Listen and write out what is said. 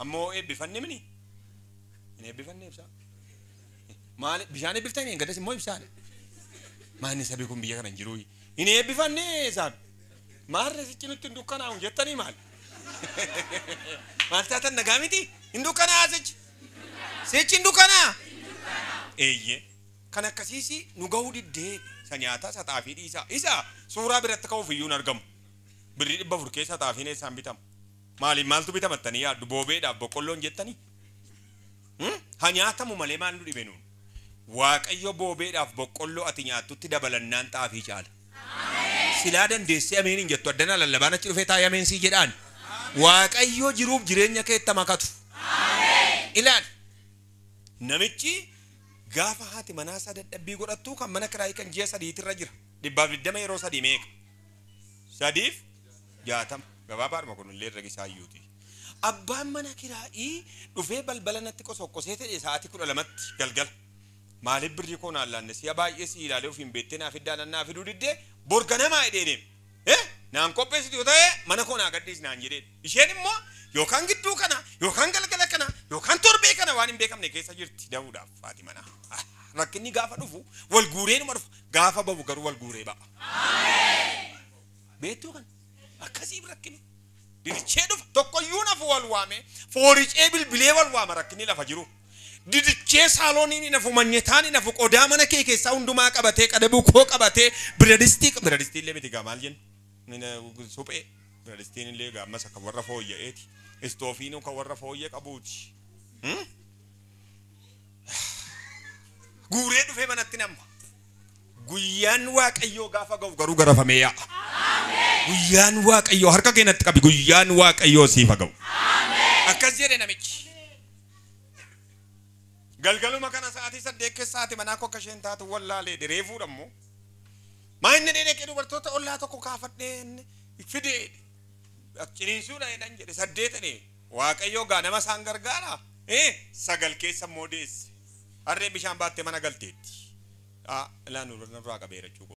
ammoo eebbifanne mini hin eebbifanne ibsa maal bishaan eebbiftanii gadas immoo ibsaale maanni sabii kun biyya kana hin jiru hin eebbifanne isaan maarre sichi nutti hin dukkanaa'u jettanii maal maal taatan nagaa miti hin dukkanaa sichi hin dukkanaa eeyye kan akkasiisi nu gahuu diddee sa nyaataa sa xaafii dhiisaa isa suuraa biratti ka'uuf iyyuu hin argamu birrii 400 keessa xaafiin eessaan bitamu maaliin maaltu bitamattanii yaaddu boobeedhaaf boqqolloon jettanii ha nyaatamu malee maal nu dhibe nuun waaqayyo boobeedhaaf boqqolloo ati nyaattutti dabalannaan xaafii caala silaa dandeessee ameen hin jettu addana lallabaan achi dhufee taa'ee ameen sii jedhaan waaqayyo jiruuf jireenya keetta makatu ilaal namichi gaafa haati manaa isaa dadhabbii godhattu kan mana kiraayii kan ji'a 3 irra jira 120 yeroo 3 meeqa 360 gabaabaadhuma kunillee irra gisaayyuuti abbaan mana kiraayii dhufee balbala natti qosoqqosee ta'e sa'aatii 12tti galgala maaliif birrii koo naan laanne si'a baay'ee si ilaalee ofiin beettee naaf iddaan naa fiduu diddee borga namaa edeeneem naan qopheessitu yoo ta'e mana koo naa gadhiis naan jedheen isheen immoo yookaan gidduu kana yookaan galgala kana yookaan torbee kana waan hin beekamne keessa jirti da'uudhaaf haati manaa rakkinni gaafa dhufu wal guuree numa dhufu gaafa babu garuu wal guuree ba'a beektuu kan akkasiif rakkinni didichee dhufa tokkoyyuu nafu wal waame fooricee bilbilee wal waama rakkinni lafa jiru didichee saalooniin nafu manyetaan nafu qodaa mana kee keessaa hundumaa qabatee qadabuu koo qabatee biradistii illee miti gaa maal jennu suphee biradistiin illee gaa masa kan warra fooyya'eeti istoofiinuu kan warra fooyya qabuuti guuree dhufee manatti namma guyyaan waaqayyoo gaafa ga'u garuu garafamee yaa'a guyyaan waaqayyoo harka keenyatti qabi guyyaan waaqayyoo siifa ga'u akkas jedhe namichi galgaluma kana sa'aatii 8 keessaati manaa koo akka isheen taatu wallaalee diree fuudhammoo maa inni dhaqee dubartoota ollaa tokko kaafadheen fidee ciniinsuudha jedhan jedhe 8 waaqayyoo gaa nama isaan gargaara 9 keessa immoo deesse harree bishaan baattee mana galteetti ilaa nurraa qabeera cuuqo